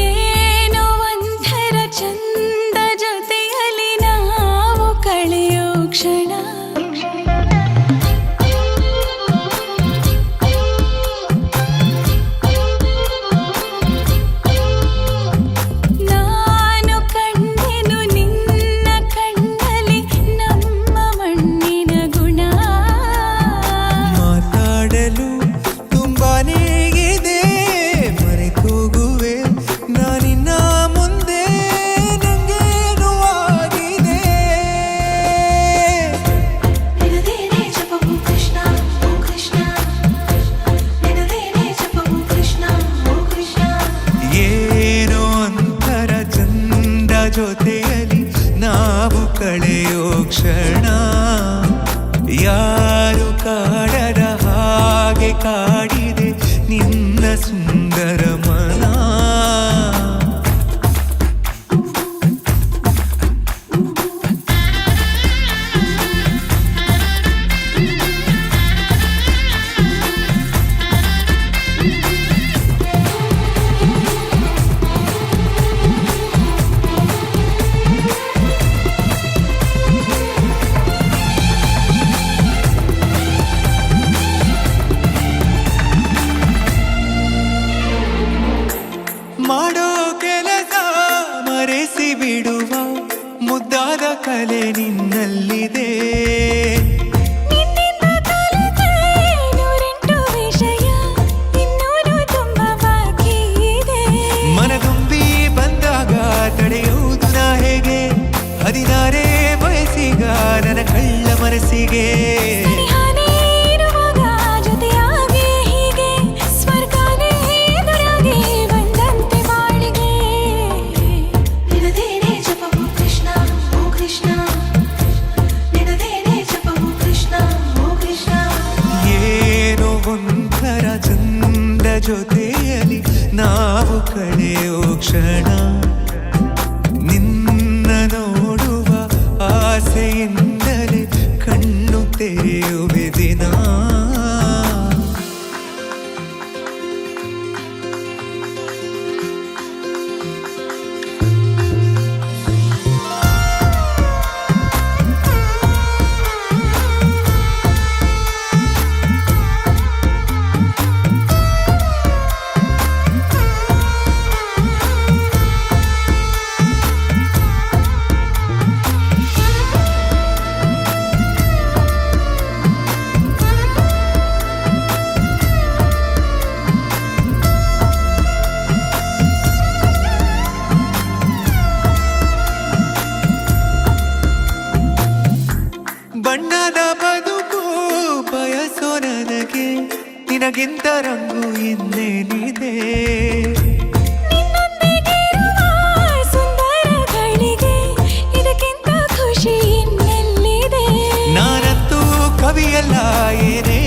ಏನೋ ಒಂಥರ ಚಂದ ಜೊತೆಯಲ್ಲಿ ನಾವು ಕಳೆಯೋ ಕ್ಷಣ ನಾನು ಕಂಡೆನು ನಿನ್ನ ಕಣ್ಣಲ್ಲಿ ನಮ್ಮ ಮಣ್ಣಿನ ಗುಣ ಮಾತಾಡಲು ತುಂಬಾನೇ ಇದೆ ಮರೆತೋಗುವೆ ನಾನಿನ್ನ ಮುಂದೆ ನಂಗೇನು ಆಗಿದೆ ನಿನದೇನೆ ಜಪವು ಕೃಷ್ಣ ಓ ಕೃಷ್ಣ ನಿನದೇನೆ ಜಪವು ಕೃಷ್ಣ ಓ ಕೃಷ್ಣ ಏನೋ ಒಂಥರ ಚಂದ ಜೊತೆಯಲ್ಲಿ ನಾವು ಕಳೆಯೋ ಕ್ಷಣ ಯಾರು ಕಾಡದ ಹಾಗೆ ಕಾಡಿದೆ ನಿನ್ನ ಸುಂದರ ಮನ ಮಾಡೋ ಕೆಲಸ ಮರೆಸಿ ಬಿಡುವ ಮುದ್ದಾದ ಕಲೆ ನಿನ್ನಲ್ಲಿದೆ ನಿನ್ನಿಂದ ಕಲಿತೆ ನೂರೆಂಟು ವಿಷಯ ಇನ್ನೂರು ತುಂಬ ಬಾಕಿ ಇದೆ ಮನಗುಂಬಿ ಬಂದಾಗ ತಡೆಯುವುದು ನಾ ಹೇಗೆ 16 ವಯಸ್ಸಿಗ ನನ್ನ ಕಳ್ಳ ಮನಸ್ಸಿಗೆ ಸನಿಹಾನೇ ಇರುವಾಗ ಜೊತೆಯಾಗಿ ಹೀಗೆ ಸ್ವರ್ಗನೇ ಎದುರಾಗಿ ಬಂದಂತೆ ಬಾಳಿಗೆ ನಿನದೇನೆ ಜಪವು ಕೃಷ್ಣ ಓ ಕೃಷ್ಣ ನಿನದೇನೆ ಜಪವು ಕೃಷ್ಣ ಓ ಕೃಷ್ಣ ಏನೋ ಒಂಥರ ಚಂದ ಜೊತೆಯಲ್ಲಿ ನಾವು ಕಳೆಯೋ ಕ್ಷಣ ನಿನ್ನ ನೋಡುವ ಆಸೆಯಿಂದಲೇ ಕಣ್ಣು ತೆರೆಯುವೆ ದಿನ ಬಣ್ಣದ ಬದುಕು ಬಯಸೋ ನನಗೆ ನಿನಗಿಂತ ರಂಗು ಇನ್ನೇನಿದೆ ನಿನ್ನೊಂದಿಗಿರುವ ಸುಂದರಗಳಿಗೆ ಇದಕ್ಕಿಂತ ಖುಷಿ ಇನ್ನೆಲ್ಲಿದೆ ನಾನಂತೂ ಕವಿಯಲ್ಲ ಏನೇ